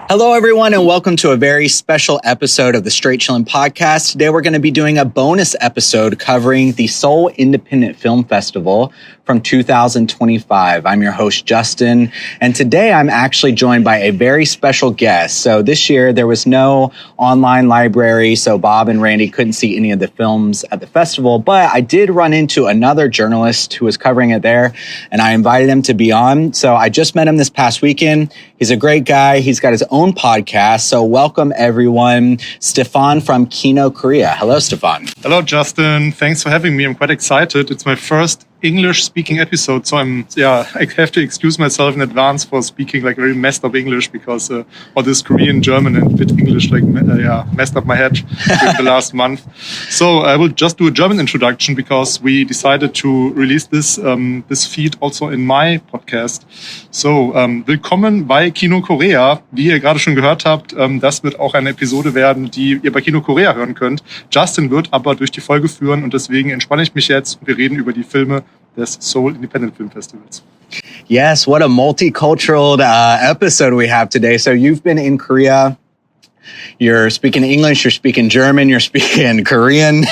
Hello, everyone, and welcome to a very special episode of the Straight Chillin' Podcast. Today, we're going to be doing a bonus episode covering the Seoul Independent Film Festival from 2025. I'm your host, Justin, and today I'm actually joined by a very special guest. So this year, there was no online library, so Bob and Randy couldn't see any of the films at the festival, but I did run into another journalist who was covering it there, and I invited him to be on. So I just met him this past weekend. He's a great guy. He's got his own podcast. So welcome, everyone. Stephan from Kino Korea. Hello, Stephan. Hello, Justin. Thanks for having me. I'm quite excited. It's my first English-speaking episode, so I have to excuse myself in advance for speaking like very messed up English because all this Korean, German, and bit English messed up my head during the last month. So I will just do a German introduction because we decided to release this feed also in my podcast. So willkommen bei Kino Korea. Wie ihr gerade schon gehört habt, das wird auch eine Episode werden, die ihr bei Kino Korea hören könnt. Justin wird aber durch die Folge führen und deswegen entspanne ich mich jetzt und wir reden über die Filme des Seoul Independent Film Festivals. Yes, what a multicultural episode we have today. So you've been in Korea. You're speaking English, you're speaking German, you're speaking Korean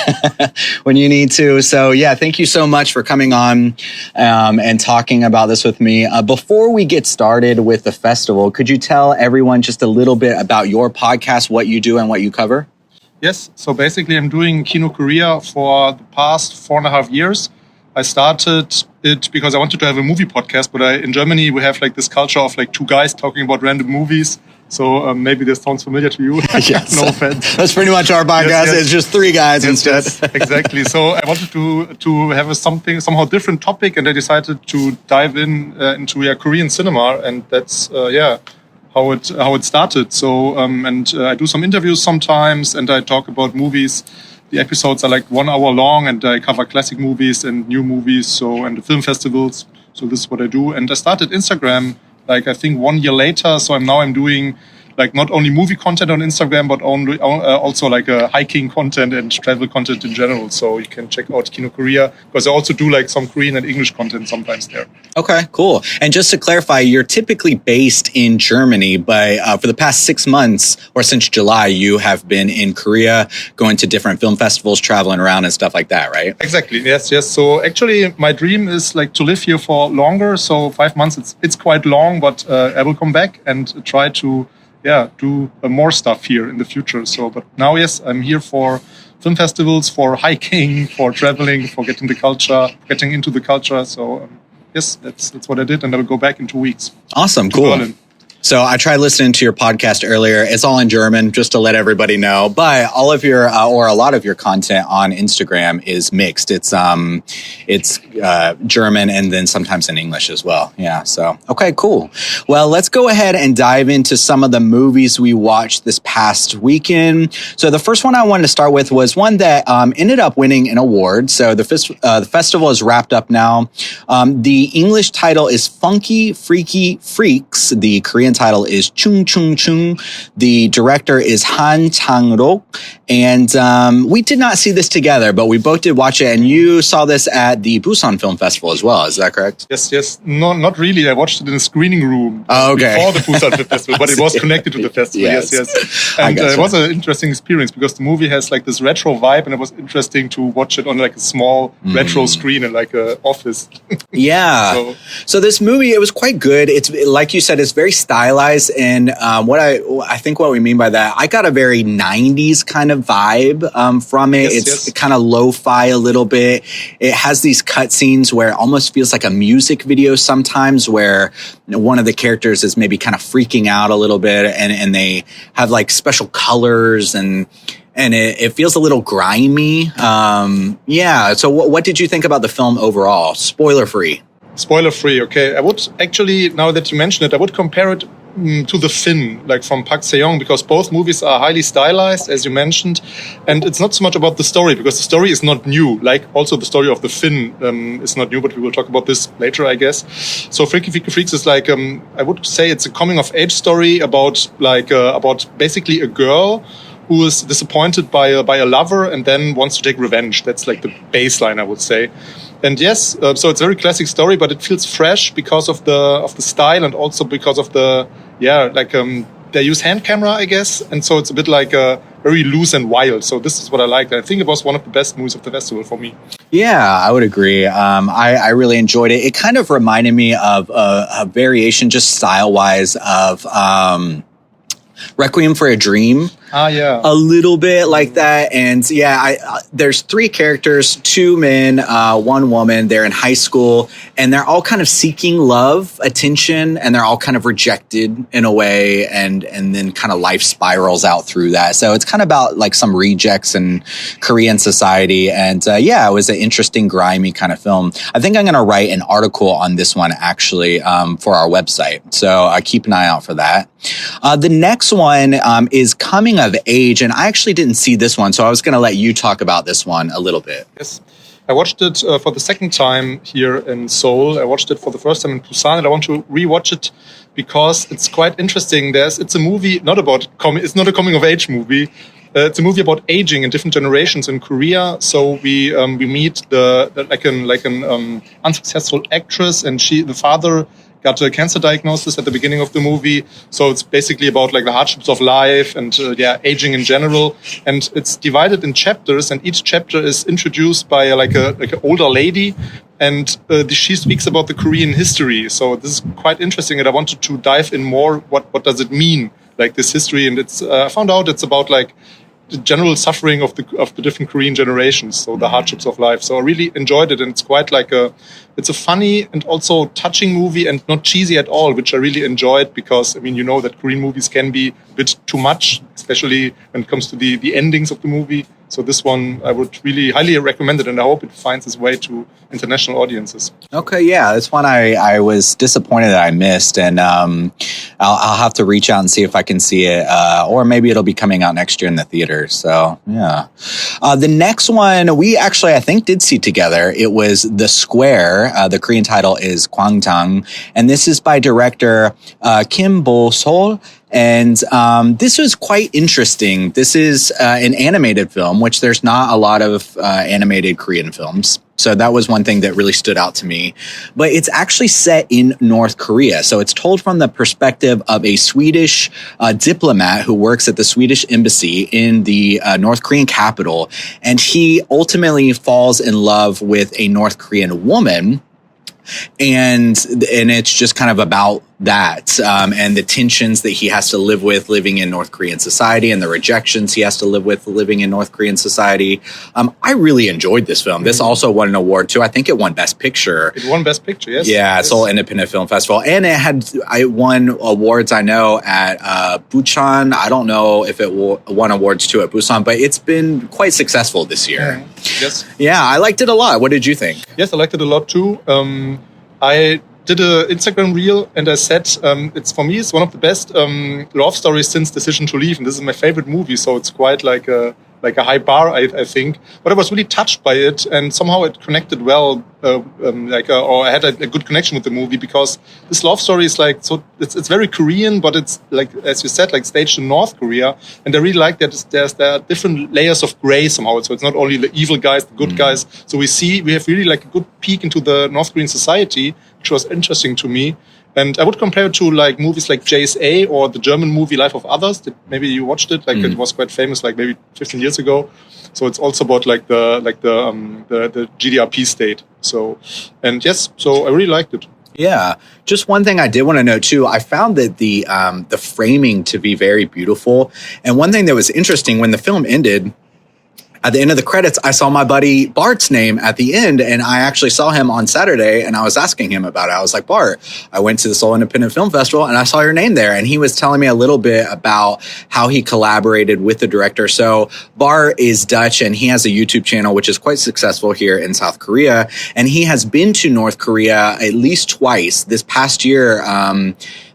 when you need to. So yeah, thank you so much for coming on and talking about this with me. Before we get started with the festival, could you tell everyone just a little bit about your podcast, what you do and what you cover? Yes, so basically I'm doing Kino Korea for the past 4.5 years. I started it because I wanted to have a movie podcast, but in Germany we have like this culture of like two guys talking about random movies. So maybe this sounds familiar to you. Yes. No offense. That's pretty much our podcast. Yes. It's just three guys instead. Yes, exactly. So I wanted to have a somehow different topic, and I decided to dive into Korean cinema, and that's how it started. So I do some interviews sometimes, and I talk about movies. The episodes are like 1 hour long, and I cover classic movies and new movies, and the film festivals. So this is what I do. And I started Instagram, like I think 1 year later. So I'm doing like not only movie content on Instagram, but also like hiking content and travel content in general. So you can check out Kino Korea because I also do like some Korean and English content sometimes there. Okay, cool. And just to clarify, you're typically based in Germany, but for the past 6 months or since July, you have been in Korea, going to different film festivals, traveling around and stuff like that, right? Exactly. Yes. So actually, my dream is like to live here for longer. So 5 months, it's quite long, but I will come back and try to do more stuff here in the future. So, but now, yes, I'm here for film festivals, for hiking, for traveling, for getting into the culture. So, yes, that's what I did, and I will go back in 2 weeks. Awesome, cool. Berlin. So I tried listening to your podcast earlier. It's all in German, just to let everybody know. But all of your, or a lot of your content on Instagram is mixed. It's German and then sometimes in English as well. Yeah. So, okay, cool. Well, let's go ahead and dive into some of the movies we watched this past weekend. So the first one I wanted to start with was one that ended up winning an award. So the festival is wrapped up now. The English title is Funky Freaky Freaks. The Korean title is Chung Chung Chung. The director is Han Chang-rok. And we did not see this together, but we both did watch it. And you saw this at the Busan Film Festival as well. Is that correct? Yes. No, not really. I watched it in a screening room before the Busan Film Festival, but it was connected to the festival. Yes. And it was an interesting experience because the movie has like this retro vibe, and it was interesting to watch it on like a small retro screen in like an office. Yeah. So this movie, it was quite good. It's like you said, it's very stylized, and I think what we mean by that, I got a very 90s kind of vibe from it. It's kind of lo-fi a little bit. It has these cutscenes where it almost feels like a music video sometimes, where one of the characters is maybe kind of freaking out a little bit, and they have like special colors and it feels a little grimy. So what did you think about the film overall? Spoiler free. Okay. I would actually, now that you mention it, I would compare it to The Fin, like from Park Se-young, because both movies are highly stylized, as you mentioned, and it's not so much about the story, because the story is not new. Like also the story of The Fin is not new, but we will talk about this later, I guess. So Freaky Freaky Freaks is like I would say it's a coming of age story about basically a girl who is disappointed by a lover and then wants to take revenge. That's like the baseline, I would say. And yes, so it's a very classic story, but it feels fresh because of the style and also because of they use hand camera, I guess, and so it's a bit like very loose and wild. So this is what I liked. I think it was one of the best movies of the festival for me. Yeah, I would agree. I really enjoyed it. It kind of reminded me of a variation, just style-wise, of Requiem for a Dream. Yeah. A little bit like that. And yeah, there's 3 characters, 2 men, 1 woman. They're in high school and they're all kind of seeking love, attention, and they're all kind of rejected in a way. And then kind of life spirals out through that. So it's kind of about like some rejects in Korean society. And yeah, it was an interesting, grimy kind of film. I think I'm going to write an article on this one actually for our website. So keep an eye out for that. The next one is Coming of Age, and I actually didn't see this one, so I was going to let you talk about this one a little bit. Yes, I watched it for the second time here in Seoul. I watched it for the first time in Busan, and I want to rewatch it because it's quite interesting. It's a movie it's not a coming of age movie. It's a movie about aging in different generations in Korea. So we meet an unsuccessful actress, and the father got a cancer diagnosis at the beginning of the movie. So it's basically about like the hardships of life and aging in general. And it's divided in chapters, and each chapter is introduced by like an older lady. And she speaks about the Korean history. So this is quite interesting. And I wanted to dive in more. What does it mean, like this history? And I found out it's about like the general suffering of the different Korean generations, so the hardships of life. So I really enjoyed it, and it's quite like it's a funny and also touching movie and not cheesy at all, which I really enjoyed because, I mean, you know that Korean movies can be a bit too much, especially when it comes to the endings of the movie. So this one, I would really highly recommend it, and I hope it finds its way to international audiences. Okay, yeah, this one I was disappointed that I missed, and I'll have to reach out and see if I can see it, or maybe it'll be coming out next year in the theater. So yeah, the next one we actually I think did see together. It was The Square. The Korean title is Gwangjang, and this is by director Kim Bo-sol. And this was quite interesting. This is an animated film, which there's not a lot of animated Korean films. So that was one thing that really stood out to me. But it's actually set in North Korea. So it's told from the perspective of a Swedish diplomat who works at the Swedish embassy in the North Korean capital. And he ultimately falls in love with a North Korean woman. And it's just kind of about that and the tensions that he has to live with living in North Korean society and the rejections he has to live with living in North Korean society. I really enjoyed this film. This also won an award too. I think it won Best Picture. It won Best Picture, yes. Yeah, yes. Seoul Independent Film Festival. And I won awards, I know, at Busan. I don't know if it won awards too at Busan, but it's been quite successful this year. Yes. Yeah, I liked it a lot. What did you think? Yes, I liked it a lot too. I did an Instagram reel and I said it's one of the best love stories since Decision to Leave, and this is my favorite movie. So it's quite like a high bar, I think. But I was really touched by it, and somehow it connected well, or I had a good connection with the movie because this love story is like so. It's very Korean, but it's like, as you said, like staged in North Korea, and I really like that there are different layers of gray somehow. So it's not only the evil guys, the good guys. So we have really like a good peek into the North Korean society, which was interesting to me. And I would compare it to like movies like JSA or the German movie Life of Others. Maybe you watched it. Like it was quite famous, like maybe 15 years ago. So it's also about like the GDRP state. So I really liked it. Yeah. Just one thing I did want to note too, I found that the framing to be very beautiful. And one thing that was interesting when the film ended, at the end of the credits, I saw my buddy Bart's name at the end, and I actually saw him on Saturday, and I was asking him about it. I was like, Bart, I went to the Seoul Independent Film Festival, and I saw your name there. And he was telling me a little bit about how he collaborated with the director. So Bart is Dutch, and he has a YouTube channel, which is quite successful here in South Korea. And he has been to North Korea at least twice. This past year,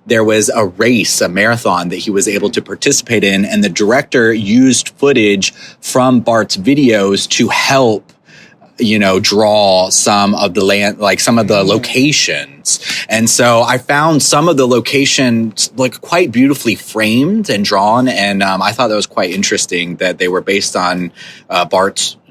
there was a race, a marathon that he was able to participate in, and the director used footage from Bart's videos to help draw some of the land, like some of the locations. And so I found some of the locations like quite beautifully framed and drawn. And I thought that was quite interesting that they were based on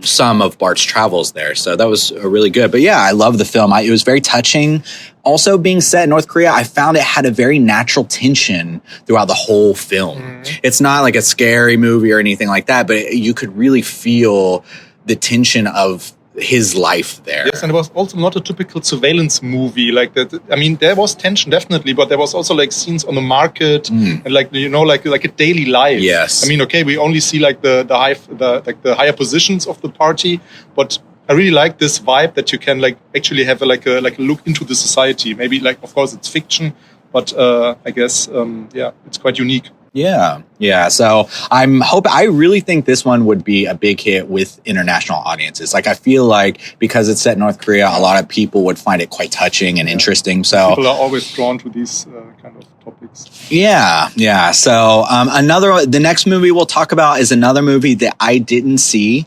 some of Bart's travels there. So that was really good. But yeah, I love the film. It was very touching. Also being set in North Korea, I found it had a very natural tension throughout the whole film. It's not like a scary movie or anything like that, but you could really feel the tension of his life there. Yes, and it was also not a typical surveillance movie like that. I mean, there was tension definitely, but there was also like scenes on the market and like a daily life. Yes. I mean, okay, we only see like the higher positions of the party, but I really like this vibe that you can like actually have a look into the society. Maybe like, of course, it's fiction, but I guess it's quite unique. Yeah. So I really think this one would be a big hit with international audiences. Like I feel like because it's set in North Korea, a lot of people would find it quite touching and interesting. So people are always drawn to these kind of topics. Yeah. So the next movie we'll talk about is another movie that I didn't see.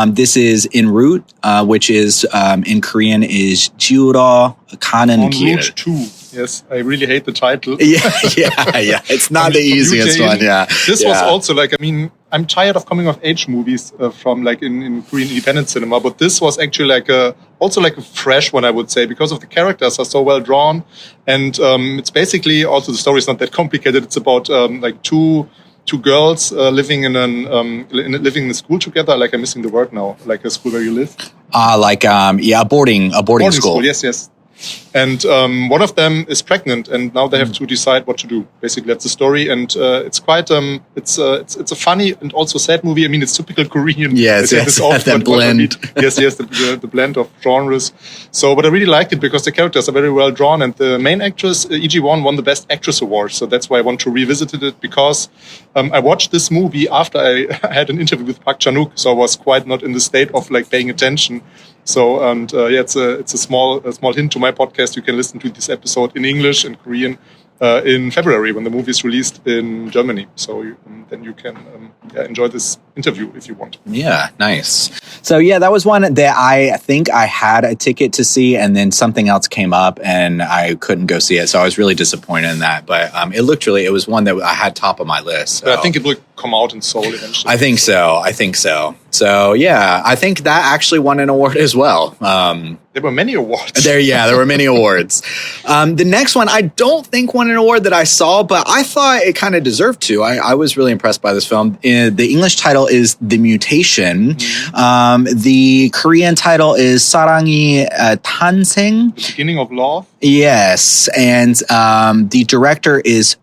This is En route, which is in Korean is 지우러 가는 길. En route 2. Yes, I really hate the title. Yeah. It's not the easiest one. Yeah. This was also like, I mean, I'm tired of coming of age movies from like in Korean independent cinema, but this was actually like also like a fresh one, I would say, because of the characters are so well drawn, and it's basically also the story is not that complicated. It's about like two girls living in living in a school together. Like I'm missing the word now. Like a school where you live. A boarding school. Yes. And one of them is pregnant, and now they have to decide what to do. Basically, that's the story, and it's quite it's a funny and also sad movie. I mean, it's typical Korean. Yes, that blend. Yes, the blend of genres. So, but I really liked it because the characters are very well drawn, and the main actress Lee Ji-won won the Best Actress award. So that's why I want to revisit it because I watched this movie after I had an interview with Park Chan-wook, so I was quite not in the state of like paying attention. So, and it's a small hint to my podcast. You can listen to this episode in English and Korean in February when the movie is released in Germany. So then you can enjoy this interview if you want. Yeah, nice. So yeah, that was one that I think I had a ticket to see, and then something else came up and I couldn't go see it. So I was really disappointed in that. But it was one that I had top of my list. So. But I think it will come out in Seoul eventually. I think so. So yeah, I think that actually won an award as well. There were many awards. There were many awards. The next one I don't think won an award that I saw, but I thought it kind of deserved to. I was really impressed by this film. The English title is The Mutation. The Korean title is 사랑이 탄생. The Beginning of Love. Yes, and the director is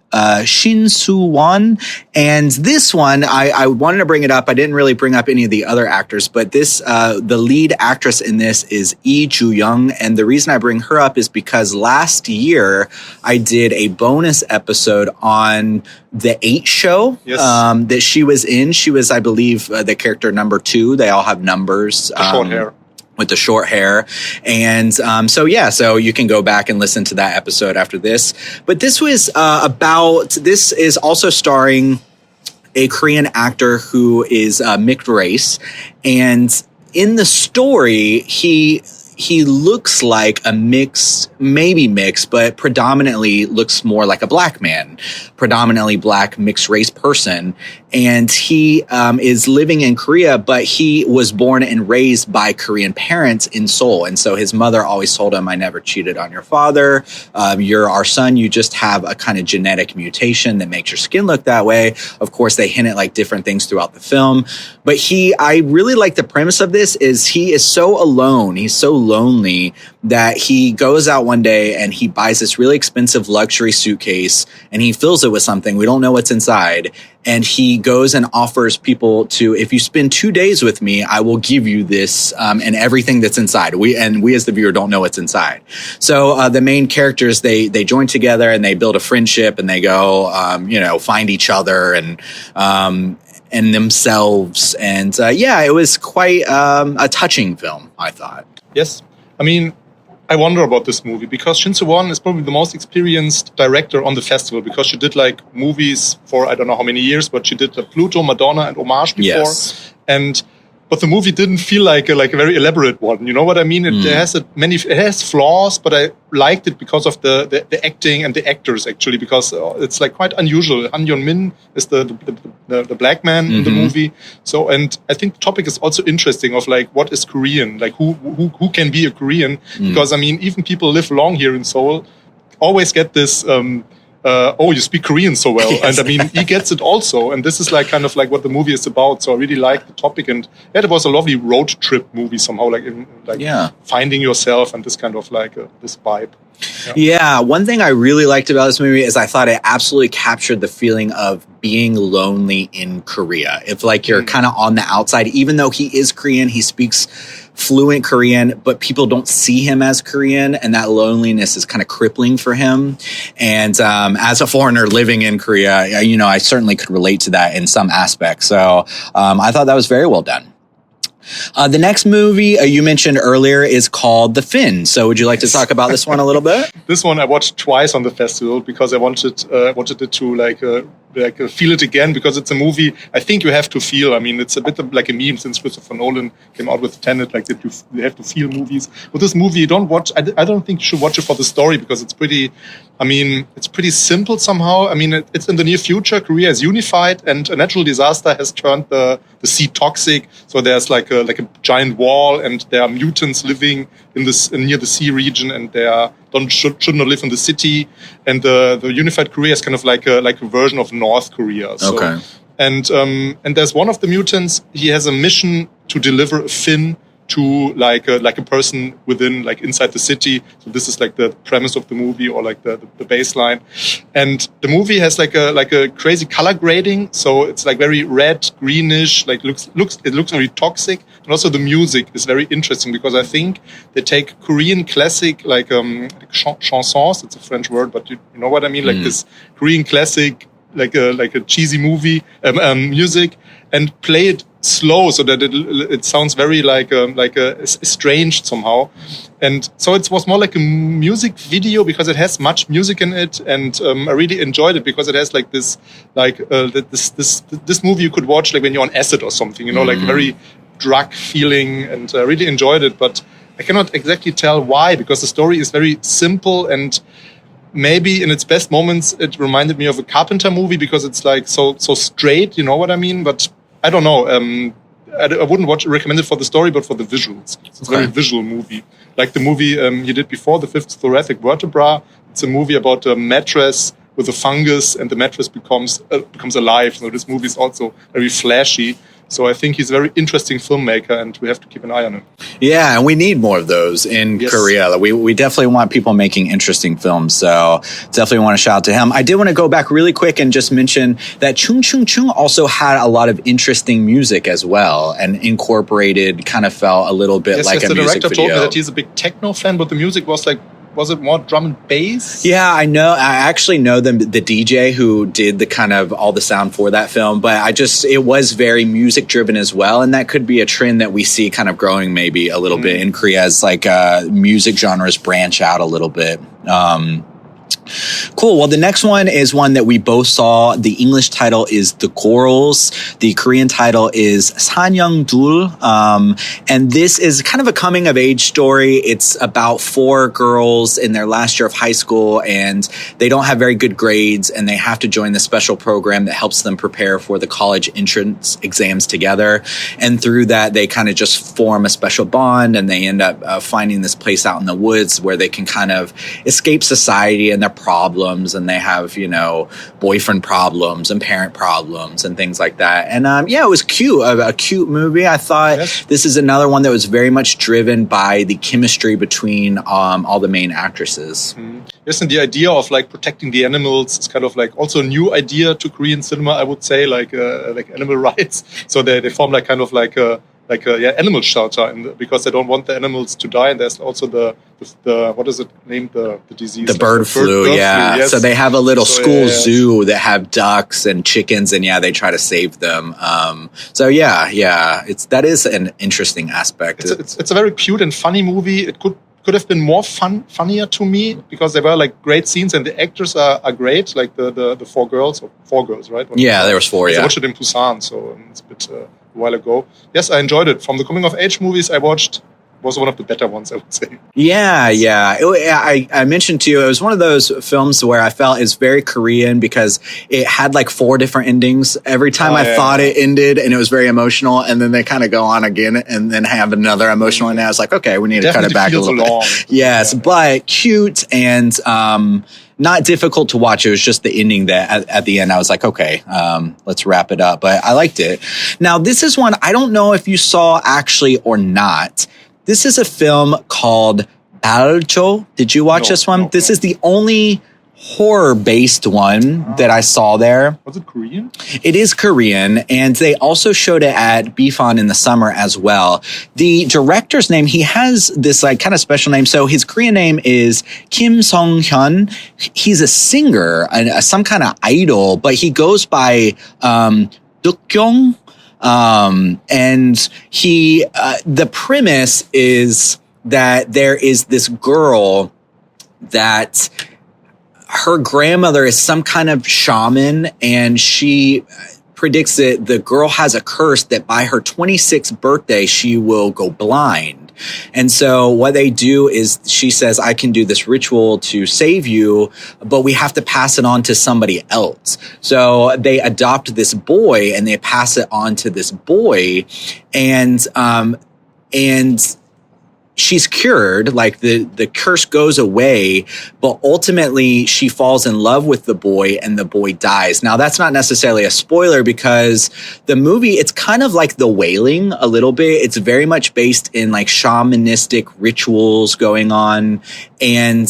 Shin Soo-won. And this one, I wanted to bring it up. I didn't really bring up any of the other actors, but the lead actress in this is Lee Joo-young. And the reason I bring her up is because last year I did a bonus episode on the 8 show that she was in. She was, I believe, the character number 2. They all have numbers. Short hair. With the short hair. And so you can go back and listen to that episode after this. But this is also starring a Korean actor who is mixed race. And in the story, he looks like a maybe mixed, but predominantly looks more like a black man, predominantly black mixed race person. And he is living in Korea, but he was born and raised by Korean parents in Seoul. And so his mother always told him, I never cheated on your father. You're our son. You just have a kind of genetic mutation that makes your skin look that way. Of course, they hint at like different things throughout the film. But I really like the premise of this is he is so alone. He's so lonely that he goes out one day and he buys this really expensive luxury suitcase and he fills it with something. We don't know what's inside. And he goes and offers people if you spend 2 days with me, I will give you this and everything that's inside. We as the viewer don't know what's inside. So the main characters, they join together and they build a friendship and they go, find each other and themselves. And it was quite a touching film, I thought. Yes. I mean, I wonder about this movie because Shin Soo-won is probably the most experienced director on the festival because she did like movies for I don't know how many years, but she did Pluto, Madonna, and Homage before. Yes. And but the movie didn't feel like a very elaborate one. You know what I mean? It has flaws, but I liked it because of the acting and the actors, actually, because it's like quite unusual. Han Yeon-min is the black man in the movie. So, and I think the topic is also interesting of like, what is Korean? Like who can be a Korean? Because I mean, even people live long here in Seoul always get this, you speak Korean so well. Yes. And I mean, he gets it also. And this is like kind of like what the movie is about. So I really like the topic. And yeah, it was a lovely road trip movie somehow, finding yourself and this kind of like this vibe. Yeah, one thing I really liked about this movie is I thought it absolutely captured the feeling of being lonely in Korea. If like you're kind of on the outside, even though he is Korean, he speaks fluent Korean, but people don't see him as Korean, and that loneliness is kind of crippling for him. And as a foreigner living in Korea, I certainly could relate to that in some aspects. So I thought that was very well done. The next movie you mentioned earlier is called The Fin. So would you like to talk about this one a little bit? This one I watched twice on the festival because I wanted it to feel it again, because it's a movie I think you have to feel. I mean, it's a bit of like a meme since Christopher Nolan came out with Tenet, like that you have to feel movies. With this movie, you don't watch. I don't think you should watch it for the story, because it's pretty. I mean, it's pretty simple somehow. I mean, it's in the near future. Korea is unified, and a natural disaster has turned the sea toxic. So there's like a giant wall, and there are mutants living in near the sea region, and they should not live in the city. And the unified Korea is kind of like a version of North Korea. So, okay. And there's one of the mutants. He has a mission to deliver a fin to like a person within, like inside the city. So this is like the premise of the movie, or like the baseline. And the movie has like a crazy color grading. So it's like very red, greenish, like it looks very toxic. And also the music is very interesting, because I think they take Korean classic like chansons. It's a French word, but you know what I mean? Like this Korean classic, like a cheesy movie music, and play it slow so that it sounds very like estranged somehow. And so it was more like a music video, because it has much music in it, and I really enjoyed it, because it has like this this movie you could watch like when you're on acid or something, like very drug feeling, and I really enjoyed it. But I cannot exactly tell why, because the story is very simple, and maybe in its best moments it reminded me of a Carpenter movie, because it's like so straight, you know what I mean? But I don't know. I wouldn't recommend it for the story, but for the visuals. It's a very visual movie. Like the movie he did before, The Fifth Thoracic Vertebra. It's a movie about a mattress with a fungus, and the mattress becomes alive. So this movie is also very flashy. So I think he's a very interesting filmmaker, and we have to keep an eye on him. Yeah, and we need more of those in Korea. We definitely want people making interesting films. So definitely want to shout out to him. I did want to go back really quick and just mention that Chung Chung Chung also had a lot of interesting music as well, and incorporated, kind of felt a little bit like a music video. Yes, the director told me that he's a big techno fan, but the music was it more drum and bass? Yeah, I know. I actually know the DJ who did the kind of all the sound for that film, but it was very music driven as well. And that could be a trend that we see kind of growing maybe a little bit in Korea, as like music genres branch out a little bit. Cool. Well, the next one is one that we both saw. The English title is The Gorals. The Korean title is Sanyeongdul. And this is kind of a coming of age story. It's about 4 girls in their last year of high school, and they don't have very good grades, and they have to join the special program that helps them prepare for the college entrance exams together. And through that, they kind of just form a special bond, and they end up finding this place out in the woods where they can kind of escape society and their problems, and they have, boyfriend problems and parent problems and things like that. And it was cute, a cute movie. I thought this is another one that was very much driven by the chemistry between all the main actresses. Yes, and the idea of like protecting the animals is kind of like also a new idea to Korean cinema, I would say, like animal rights. So they form like kind of like a animal shelter, because they don't want the animals to die. And there's also the what is it named, the disease? The bird flu, yeah. Yes. So they have a little school zoo that have ducks and chickens, and they try to save them. That is an interesting aspect. It's a very cute and funny movie. It could have been more funnier to me, because there were like great scenes, and the actors are great. Like the 4 girls, right? There was 4. I watched it in Busan, so it's a bit while ago. Yes, I enjoyed it. From the coming of age movies I watched, was one of the better ones, I would say. Yeah. I mentioned to you, it was one of those films where I felt it's very Korean because it had like 4 different endings. Every time I thought it ended and it was very emotional, and then they kind of go on again and then have another emotional ending. I was like, okay, we need to cut it back a little bit. Yes, but cute and not difficult to watch. It was just the ending that at the end I was like, okay, let's wrap it up. But I liked it. Now, this is one I don't know if you saw actually or not. This is a film called Baljjeo. Did you watch this one? This is the only horror-based one that I saw there. Was it Korean? It is Korean, and they also showed it at BFON in the summer as well. The director's name, he has this like kind of special name. So his Korean name is Kim Song-hyun. He's a singer, some kind of idol, but he goes by Dukkyong. And he, the premise is that there is this girl that her grandmother is some kind of shaman, and she predicts that the girl has a curse that by her 26th birthday, she will go blind. And so what they do is she says, I can do this ritual to save you, but we have to pass it on to somebody else. So they adopt this boy and they pass it on to this boy, and she's cured, like the curse goes away, but ultimately she falls in love with the boy and the boy dies. Now, that's not necessarily a spoiler because the movie, it's kind of like The Wailing a little bit. It's very much based in like shamanistic rituals going on. And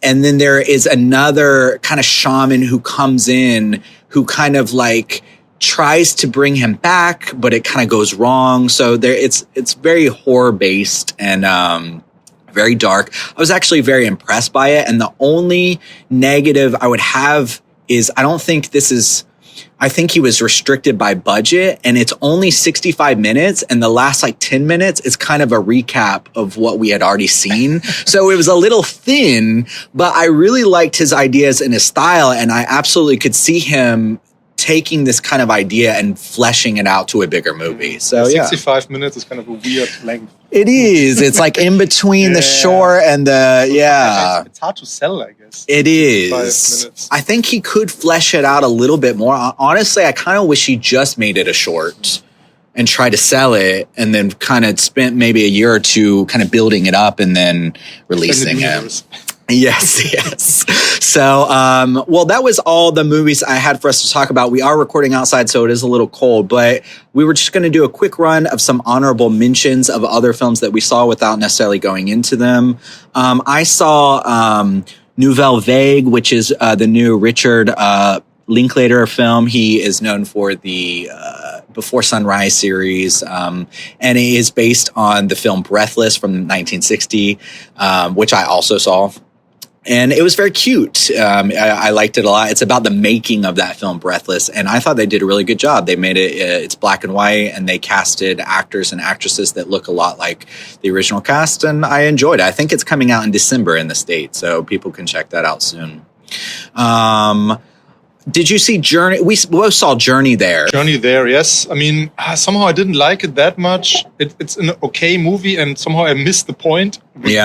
then there is another kind of shaman who comes in who kind of like tries to bring him back, but it kind of goes wrong. So there, it's very horror based and very dark. I was actually very impressed by it. And the only negative I would have is I think he was restricted by budget, and it's only 65 minutes. And the last like 10 minutes is kind of a recap of what we had already seen. So it was a little thin, but I really liked his ideas and his style. And I absolutely could see him taking this kind of idea and fleshing it out to a bigger movie. So 65 minutes is kind of a weird length. It is. It's like in between the short and the, It's hard to sell, I guess. It is. 5 minutes. I think he could flesh it out a little bit more. Honestly, I kind of wish he just made it a short and tried to sell it and then kind of spent maybe a year or two kind of building it up and then releasing it. Yes. So, well, that was all the movies I had for us to talk about. We are recording outside, so it is a little cold, but we were just going to do a quick run of some honorable mentions of other films that we saw without necessarily going into them. I saw Nouvelle Vague, which is the new Richard Linklater film. He is known for the Before Sunrise series, and it is based on the film Breathless from 1960, which I also saw. And it was very cute. I liked it a lot. It's about the making of that film, Breathless. And I thought they did a really good job. They made it, it's black and white, and they casted actors and actresses that look a lot like the original cast. And I enjoyed it. I think it's coming out in December in the States, so people can check that out soon. Did you see Journey? We both saw Journey there. Journey there, yes. I mean, somehow I didn't like it that much. It's an okay movie, and somehow I missed the point. We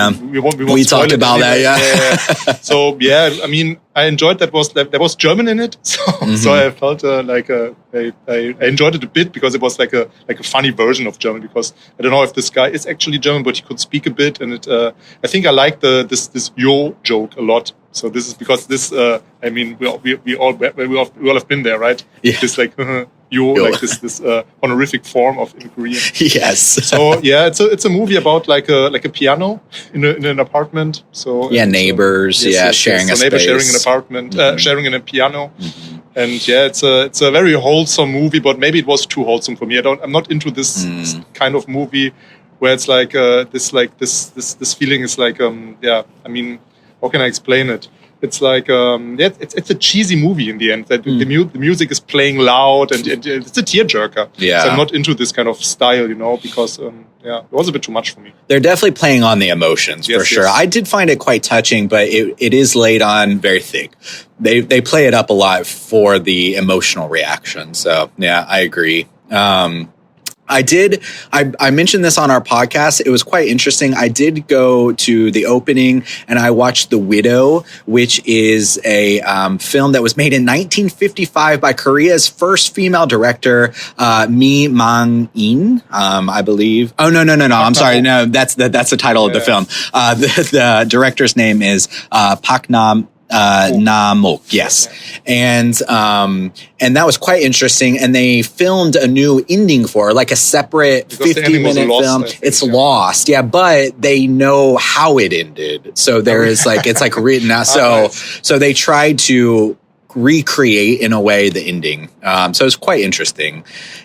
talked about that, yeah. So, yeah, I mean, I enjoyed there was German in it, so I felt I enjoyed it a bit because it was like a funny version of German. Because I don't know if this guy is actually German, but he could speak a bit, and I think I like this yo joke a lot. So this is because this. I mean, we all have been there, right? Yeah. This like yo, like this honorific form of in Korean. Yes. So yeah, it's a movie about like a piano in an apartment. So neighbors. Sharing a space. Neighbors sharing an apartment, sharing in a piano. And yeah, it's a very wholesome movie, but maybe it was too wholesome for me. I'm not into this kind of movie where it's like this feeling is like I mean, how can I explain it? It's like it's a cheesy movie in the end. That the music is playing loud and it's a tearjerker. Yeah, so I'm not into this kind of style, because it was a bit too much for me. They're definitely playing on the emotions for sure. Yes. I did find it quite touching, but it is laid on very thick. They play it up a lot for the emotional reaction. So yeah, I agree. I mentioned this on our podcast. It was quite interesting. I did go to the opening and I watched The Widow, which is a film that was made in 1955 by Korea's first female director, Mi Mang-in, I believe. Oh, no. I'm sorry. No, that's the title of the film. The director's name is Park Nam-ok, yes. And that was quite interesting. And they filmed a new ending for it, like a separate 50-minute film. It's lost. Yeah. But they know how it ended. So there is like, it's like written out. So they tried to recreate in a way the ending. So it's quite interesting.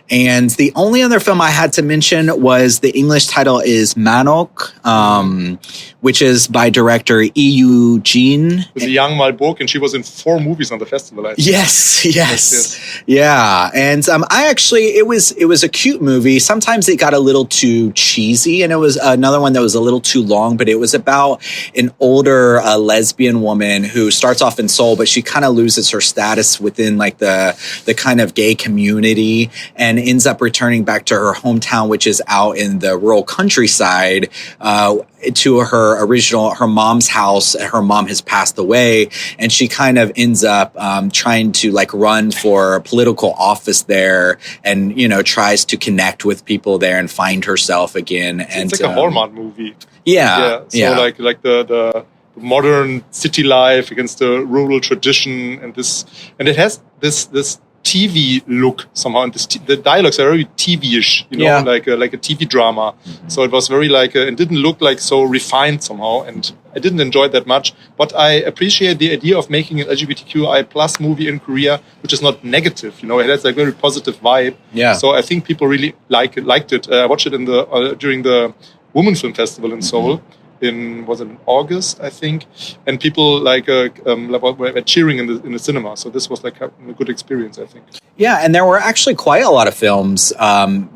And the only other film I had to mention was the English title is Manok, which is by director Yu Jin. With the young Malbok, and she was in 4 movies on the festival. Yes. Yeah. And it was a cute movie. Sometimes it got a little too cheesy, and it was another one that was a little too long, but it was about an older lesbian woman who starts off in Seoul, but she kind of loses her status within like the kind of gay community and ends up returning back to her hometown, which is out in the rural countryside, to her mom's house. Her mom has passed away, and she kind of ends up trying to like run for political office there, and tries to connect with people there and find herself again. And it's like a Hallmark movie. Yeah. So like the modern city life against the rural tradition, and it has this TV look somehow, and the dialogues are very TV-ish, like a TV drama. Mm-hmm. So it was very it didn't look like so refined somehow, and I didn't enjoy it that much. But I appreciate the idea of making an LGBTQI plus movie in Korea, which is not negative. It has like very positive vibe. Yeah. So I think people really liked it. I watched it in during the Women Film Festival in Seoul. Was it in August, I think, and people were cheering in the cinema. So this was like a good experience, I think. Yeah, and there were actually quite a lot of films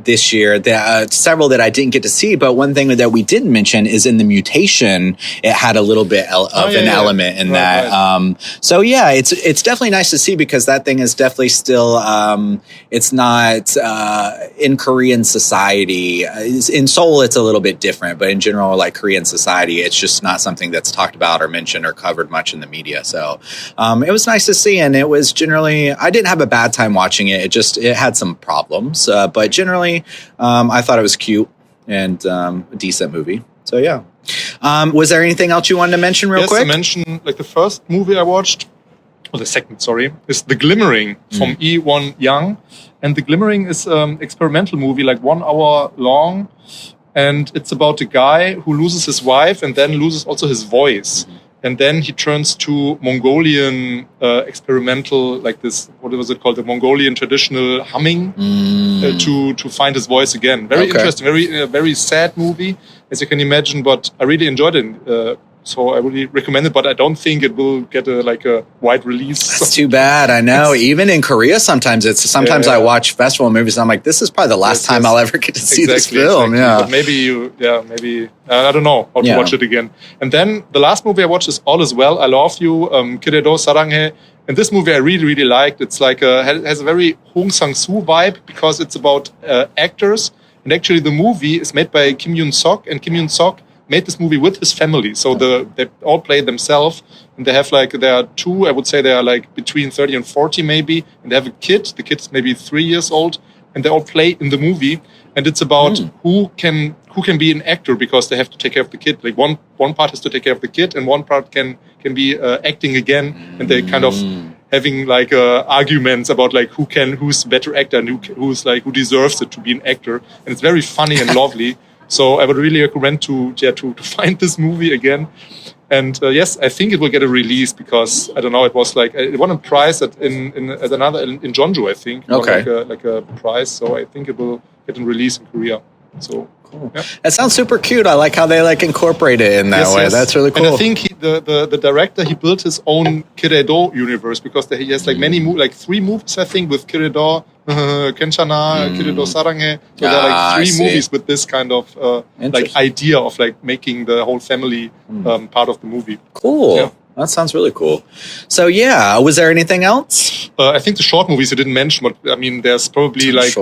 this year. Several that I didn't get to see, but one thing that we didn't mention is in the Mutation, it had a little bit of an element in that. Right. So yeah, it's definitely nice to see, because that thing is definitely still it's not in Korean society. In Seoul, it's a little bit different, but in general, like Korean society, it's just not something that's talked about or mentioned or covered much in the media. So it was nice to see, and it was generally, I didn't have a bad time watching it. It had some problems, but generally I thought it was cute and a decent movie. So yeah. Was there anything else you wanted to mention real quick? Yes, I mentioned like the first movie I watched, or the second, sorry, is The Glimmering from Lee Won-young. And The Glimmering is experimental movie, like 1 hour long. And it's about a guy who loses his wife and then loses also his voice. And then he turns to Mongolian experimental, like this, what was it called? The Mongolian traditional humming to find his voice again. Very interesting, very sad movie, as you can imagine, but I really enjoyed it. So I really recommend it, but I don't think it will get a wide release. That's too bad. I know. Even in Korea, sometimes I watch festival movies and I'm like, this is probably the last time I'll ever get to see this film. Exactly. Yeah. But maybe I don't know how to watch it again. And then the last movie I watched is All Is Well, I Love You, Kiredo Saranghae. And this movie I really, really liked. It's like has a very Hong Sang-soo vibe, because it's about actors. And actually the movie is made by Kim Yoon-sok, and Kim Yoon-sok made this movie with his family. So they all play themselves, and they have there are 2, I would say they are like between 30 and 40 maybe, and they have a kid. The kid's maybe 3 years old, and they all play in the movie. And it's about who can be an actor, because they have to take care of the kid. Like one part has to take care of the kid, and one part can be acting again, and they kind of having arguments about who's better actor and who deserves it to be an actor. And it's very funny and lovely. So I would really recommend to find this movie again. And yes, I think it will get a release, because I don't know. It was it won a prize in Jeonju, I think. Okay. Like a prize. So I think it will get a release in Korea. So cool. Yeah. That sounds super cute. I like how they incorporate it in that way. Yes. That's really cool. And I think the director, he built his own Kiredo universe, because he has many 3 movies, I think, with Kiredo, Kenchana, Kiredo Saranghae. So there are 3 movies with this kind of idea of making the whole family part of the movie. Cool. Yeah. That sounds really cool. So yeah, was there anything else? I think the short movies you didn't mention, but I mean, there's probably like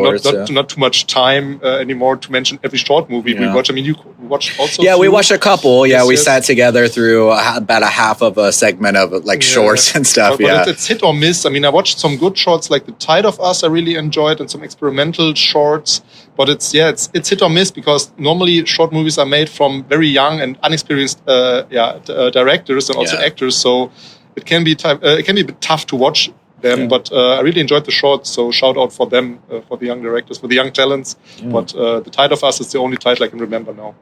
not too much time anymore to mention every short movie we watch. I mean, you watched also. Yeah, we watched a couple. Yeah, we sat together through about a half of a segment of like shorts and stuff. But it's hit or miss. I mean, I watched some good shorts like The Tide of Us. I really enjoyed, and some experimental shorts. But it's hit or miss because normally short movies are made from very young and unexperienced directors and also actors. So it can be a bit tough to watch them. But I really enjoyed the shorts. So shout out for them, for the young directors, for the young talents. But The Tide of Us is the only title I can remember now.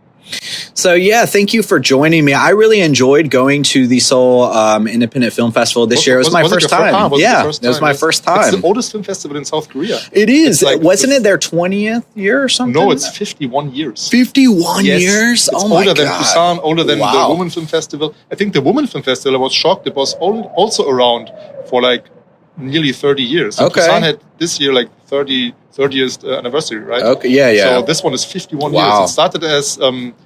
So yeah, thank you for joining me. I really enjoyed going to the Seoul Independent Film Festival this year. It was my first time. Yeah, it was my first time. It's the oldest film festival in South Korea. It is. Wasn't it their 20th year or something? No, it's 51 years. 51 years? It's older than Busan, older than the Women Film Festival. I think the Women Film Festival, I was shocked. It was also around for like nearly 30 years. So Busan had this year like 30th anniversary, right? Okay, yeah. So this one is 51 years. It started as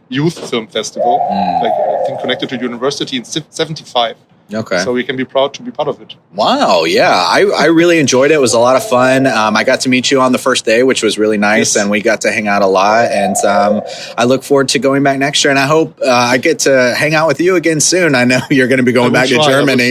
youth film festival, like I think connected to university in 75. Okay. So we can be proud to be part of it. Wow, yeah. I really enjoyed it. It was a lot of fun. I got to meet you on the first day, which was really nice, and we got to hang out a lot. And I look forward to going back next year, and I hope I get to hang out with you again soon. I know you're going to be going back to Germany.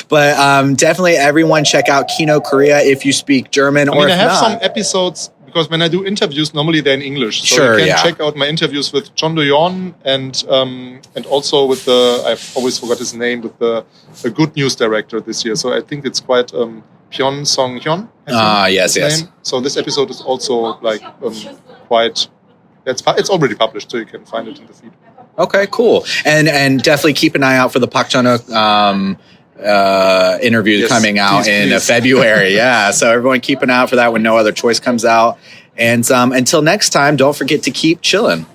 But definitely everyone check out Kino Korea if you speak German or if not. I have some episodes, because when I do interviews, normally they're in English. So you can check out my interviews with Chon Do-yeon and also with I've always forgot his name, with the Good News director this year. So I think it's quite Pyeon Song-hyun. Yes. Name. So this episode is also like quite... It's already published, so you can find it in the feed. Okay, cool. And definitely keep an eye out for the Park Chan-wook interview coming out in February. Yeah. So everyone keep an eye out for that when No Other Choice comes out. And until next time, don't forget to keep chilling.